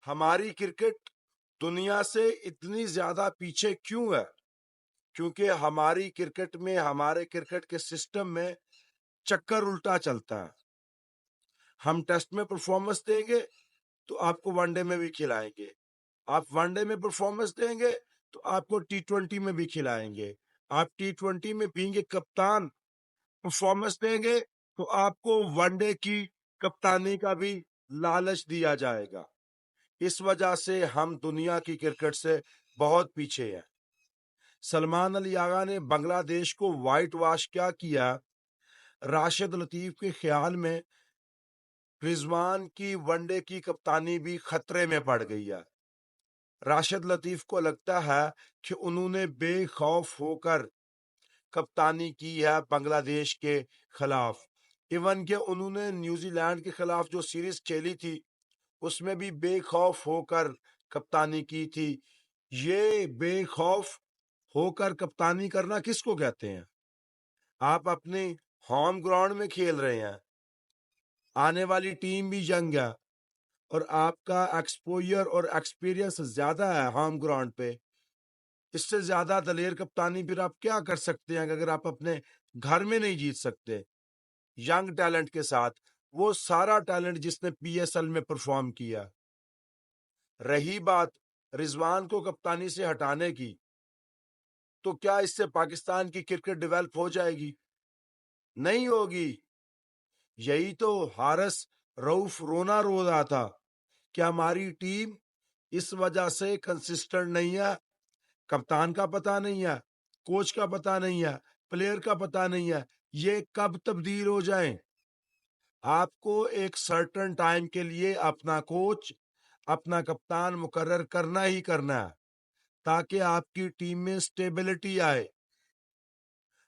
ہماری کرکٹ دنیا سے اتنی زیادہ پیچھے کیوں ہے؟ کیونکہ ہماری کرکٹ میں، ہمارے کرکٹ کے سسٹم میں چکر الٹا چلتا ہے. ہم ٹیسٹ میں پرفارمنس دیں گے تو آپ کو ون ڈے میں بھی کھلائیں گے. آپ ون ڈے میں پرفارمنس دیں گے تو آپ کو T20 میں بھی کھلائیں گے. آپ T20 میں بینگ کپتان پرفارمنس دیں گے تو آپ کو ون ڈے کی کپتانی کا بھی لالچ دیا جائے گا. اس وجہ سے ہم دنیا کی کرکٹ سے بہت پیچھے ہیں. سلمان علی آغا نے بنگلہ دیش کو وائٹ واش کیا کیا؟ راشد لطیف کے خیال میں رضوان کی ون ڈے کی کپتانی بھی خطرے میں پڑ گئی ہے. راشد لطیف کو لگتا ہے کہ انہوں نے بے خوف ہو کر کپتانی کی ہے بنگلہ دیش کے خلاف. ایون کہ انہوں نے نیوزی لینڈ کے خلاف جو سیریز کھیلی تھی اس میں بھی بے خوف ہو کر کپتانی کی تھی. یہ بے خوف ہو کر کپتانی کرنا کس کو کہتے ہیں؟ آپ اپنے ہوم گراؤنڈ میں کھیل رہے ہیں، آنے والی ٹیم بھی ینگ ہے اور آپ کا ایکسپوئر اور ایکسپیرینس زیادہ ہے ہوم گراؤنڈ پہ. اس سے زیادہ دلیر کپتانی پھر آپ کیا کر سکتے ہیں اگر آپ اپنے گھر میں نہیں جیت سکتے ینگ ٹیلنٹ کے ساتھ؟ وہ سارا ٹیلنٹ جس نے PSL میں پرفارم کیا. رہی بات رضوان کو کپتانی سے ہٹانے کی، تو کیا اس سے پاکستان کی کرکٹ ڈیولپ ہو جائے گی؟ نہیں ہوگی. یہی تو حارث رؤف رونا رو رہا تھا کہ ہماری ٹیم اس وجہ سے کنسسٹنٹ نہیں ہے. کپتان کا پتہ نہیں ہے، کوچ کا پتہ نہیں ہے، پلیئر کا پتہ نہیں ہے. یہ کب تبدیل ہو جائیں؟ آپ کو ایک سرٹن ٹائم کے لیے اپنا کوچ، اپنا کپتان مقرر کرنا ہی کرنا ہے تاکہ آپ کی ٹیم میں سٹیبلٹی آئے.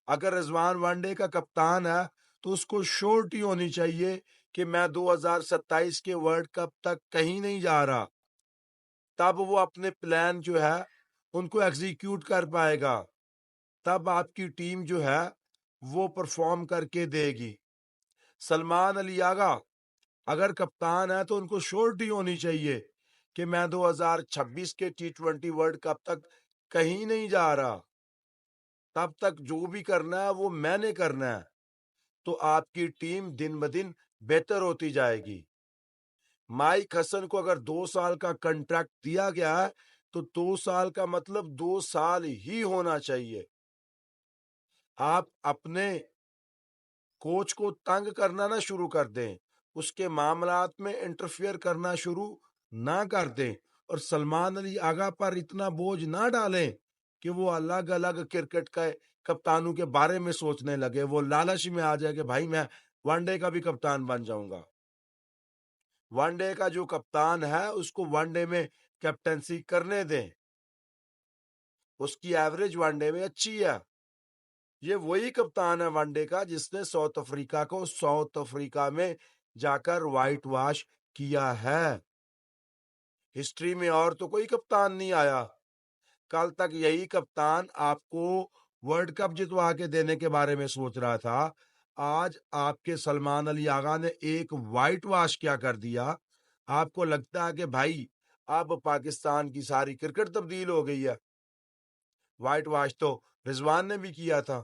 اگر رضوان ون ڈے کا کپتان ہے تو اس کو شورٹی ہونی چاہیے کہ میں 2027 کے ورلڈ کپ تک کہیں نہیں جا رہا. تب وہ اپنے پلان جو ہے ان کو ایگزیکیوٹ کر پائے گا. تب آپ کی ٹیم جو ہے وہ پرفارم کر کے دے گی. سلمان علی آغا اگر کپتان ہے تو ان کو شورٹی ہونی چاہیے کہ میں 2026 کے T20 ورلڈ کپ تک کہیں نہیں جا رہا. تب تک جو بھی کرنا ہے وہ میں نے کرنا ہے. تو آپ کی ٹیم دن بدن بہتر ہوتی جائے گی. مائک حسن کو اگر 2 سال کا کنٹریکٹ دیا گیا ہے تو 2 سال کا مطلب 2 سال ہی ہونا چاہیے. آپ اپنے کوچ کو تنگ کرنا نہ شروع کر دیں، اس کے معاملات میں انٹرفیئر کرنا شروع نہ کر دیں، اور سلمان علی آغا پر اتنا بوجھ نہ ڈالیں کہ وہ الگ الگ کرکٹ کا کپتانوں کے بارے میں سوچنے لگے. وہ لالچ میں آ جائے کہ بھائی میں ون ڈے کا بھی کپتان بن جاؤں گا. ون ڈے کا جو کپتان ہے اس کو ون ڈے میں کیپٹنسی کرنے دیں، اس کی ایوریج ون ڈے میں اچھی ہے. یہ وہی کپتان ہے ون ڈے کا جس نے ساؤتھ افریقہ کو ساؤتھ افریقہ میں جا کر وائٹ واش کیا ہے. ہسٹری میں اور تو کوئی کپتان نہیں آیا. کل تک یہی کپتان آپ کو ورلڈ کپ جتوا کے دینے کے بارے میں سوچ رہا تھا. آج آپ کے سلمان علی آغا نے ایک وائٹ واش کیا کر دیا. آپ کو لگتا ہے کہ بھائی اب پاکستان کی ساری کرکٹ تبدیل ہو گئی ہے. وائٹ واش تو رضوان نے بھی کیا تھا.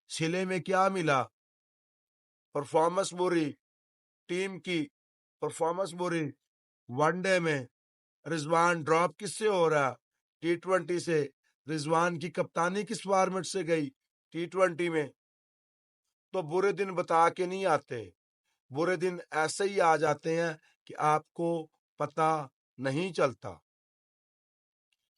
سلے میں کیا ملا؟ پرفارمنس بری، ٹیم کی پرفارمنس بری. ون ڈے میں رضوان ڈراپ کس سے ہو رہا؟ T20 سے. رضوان کی کپتانی کس فارمیٹ سے گئی؟ T20 میں. تو برے دن بتا کے نہیں آتے، برے دن ایسے ہی آ جاتے ہیں کہ آپ کو پتہ نہیں چلتا.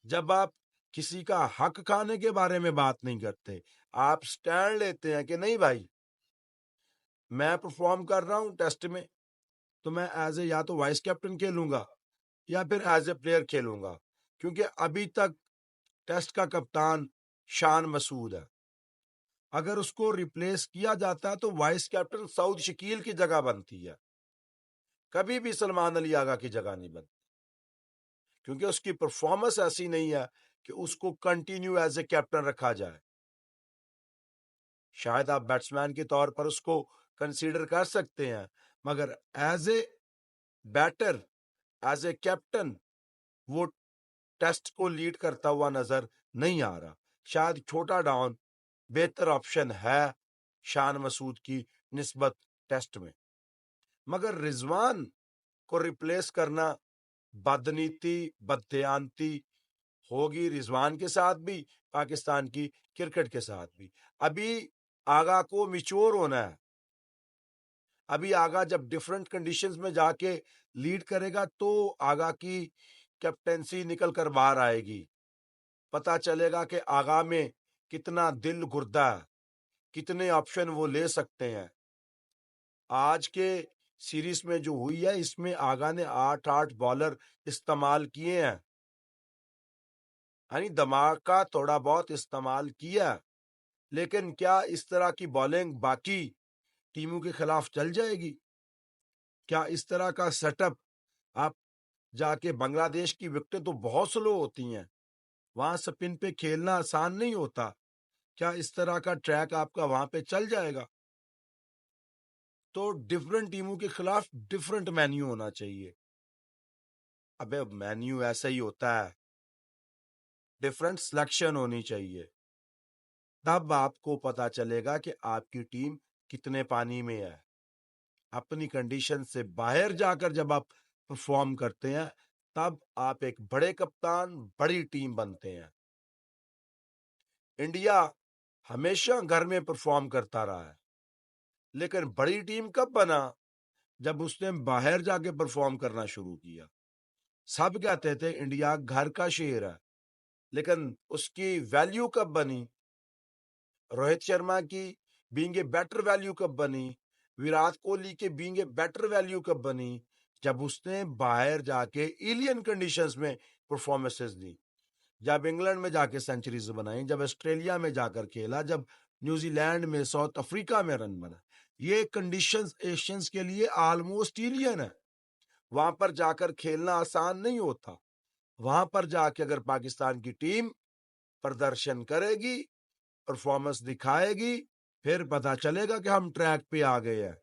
جب آپ کسی کا حق کھانے کے بارے میں بات نہیں کرتے، آپ سٹینڈ لیتے ہیں کہ نہیں بھائی میں پرفارم کر رہا ہوں ٹیسٹ میں تو میں ایز اے یا تو وائس کیپٹن کھیلوں گا یا پھر ایز اے پلیئر کھیلوں گا. کیونکہ ابھی تک ٹیسٹ کا کپتان شان مسعود ہے. اگر اس کو ریپلیس کیا جاتا ہے تو وائس کیپٹن سعود شکیل کی جگہ بنتی ہے، کبھی بھی سلمان علی آغا کی جگہ نہیں بنتی. کیونکہ اس کی پرفارمنس ایسی نہیں ہے کہ اس کو کنٹینیو ایز اے کیپٹن رکھا جائے. شاید آپ بیٹسمین کے طور پر اس کو کنسیڈر کر سکتے ہیں، مگر as a better, as a captain وہ ٹیسٹ کو لیڈ کرتا ہوا نظر نہیں آ رہا. شاید چھوٹا ڈاؤن بہتر آپشن ہے شان مسعود کی نسبت ٹیسٹ میں، مگر رضوان کو ریپلیس کرنا بدنیتی بددیانتی ہوگی رضوان کے ساتھ بھی، پاکستان کی کرکٹ کے ساتھ بھی. ابھی آگا کو میچور ہونا ہے. ابھی آگا جب ڈفرنٹ کنڈیشنز میں جا کے لیڈ کرے گا تو آگا کی کیپٹنسی نکل کر باہر آئے گی. پتا چلے گا کہ آگا میں کتنا دل گردہ ہے، کتنے آپشن وہ لے سکتے ہیں. آج کے سیریز میں جو ہوئی ہے اس میں آگا نے 8 بالر استعمال کیے ہیں، یعنی دماغ کا تھوڑا بہت استعمال کیا. لیکن کیا اس طرح کی بالنگ باقی ٹیموں کے خلاف چل جائے گی؟ کیا اس طرح کا سیٹ اپ آپ جا کے بنگلہ دیش کی وکٹیں تو بہت سلو ہوتی ہیں، وہاں سپن پہ کھیلنا آسان نہیں ہوتا. کیا اس طرح کا ٹریک آپ کا وہاں پہ چل جائے گا؟ تو ڈفرنٹ ٹیموں کے خلاف ڈفرنٹ مینیو ہونا چاہیے. ابے مینیو ایسا ہی ہوتا ہے، ڈفرنٹ سلیکشن ہونی چاہیے. تب آپ کو پتا چلے گا کہ آپ کی ٹیم کتنے پانی میں ہے. اپنی کنڈیشن سے باہر جا کر جب آپ پرفارم کرتے ہیں تب آپ ایک بڑے کپتان بڑی ٹیم بنتے ہیں. انڈیا ہمیشہ گھر میں پرفارم کرتا رہا ہے، لیکن بڑی ٹیم کب بنا؟ جب اس نے باہر جا کے پرفارم کرنا شروع کیا. سب کہتے تھے انڈیا گھر کا شیر ہے، لیکن اس کی ویلیو کب بنی؟ روہت شرما کی بینگ اے بیٹر ویلیو کب بنی؟ وراٹ کوہلی کے بینگ اے بیٹر ویلیو کب بنی؟ جب اس نے باہر جا کے ایلین کنڈیشنز میں پرفارمنسز دی، جب انگلینڈ میں جا کے سینچریز بنائی، جب آسٹریلیا میں جا کر کھیلا، جب نیوزی لینڈ میں ساؤتھ افریقہ میں رن بنا. یہ کنڈیشنز ایشینز کے لیے آلموسٹ ایلین ہے. وہاں پر جا کر کھیلنا آسان نہیں ہوتا. وہاں پر جا کے اگر پاکستان کی ٹیم پردرشن کرے گی، پرفارمنس دکھائے گی، پھر پتا چلے گا کہ ہم ٹریک پہ آ گئے ہیں.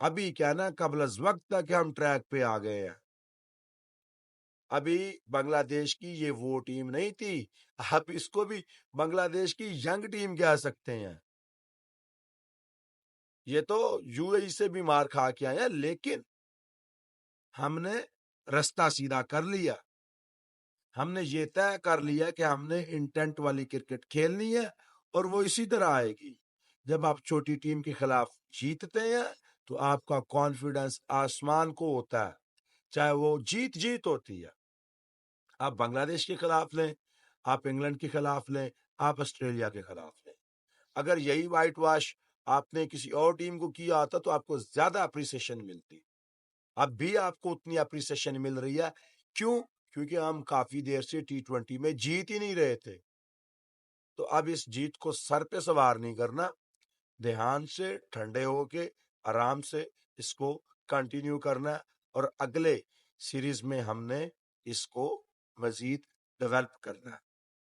ابھی کہنا قبل از وقت تک کہ ہم ٹریک پہ آ گئے ہیں. ابھی بنگلہ دیش کی یہ وہ ٹیم نہیں تھی، آپ اس کو بھی بنگلہ دیش کی ینگ ٹیم کہہ سکتے ہیں. یہ تو یو اے ای سے بھی مار کھا کے آئے ہیں، لیکن ہم نے رستہ سیدھا کر لیا. ہم نے یہ طے کر لیا کہ ہم نے انٹینٹ والی کرکٹ کھیلنی ہے اور وہ اسی طرح آئے گی. جب آپ چھوٹی ٹیم کے خلاف جیتتے ہیں تو آپ کا کانفیڈنس آسمان کو ہوتا ہے، چاہے وہ جیت ہوتی ہے. آپ بنگلہ دیش کے خلاف لیں، آپ انگلینڈ کے خلاف لیں، آپ آسٹریلیا کے خلاف لیں. اگر یہی وائٹ واش آپ نے کسی اور ٹیم کو کیا ہوتا تو آپ کو زیادہ اپریسیشن ملتی. اب بھی آپ کو اتنی اپریسیشن مل رہی ہے. کیوں؟ کیونکہ ہم کافی دیر سے T20 میں جیت ہی نہیں رہے تھے. تو اب اس جیت کو سر پہ سوار نہیں کرنا، دھیان سے ٹھنڈے ہو کے آرام سے اس کو کنٹینیو کرنا، اور اگلے سیریز میں ہم نے اس کو مزید ڈیولپ کرنا.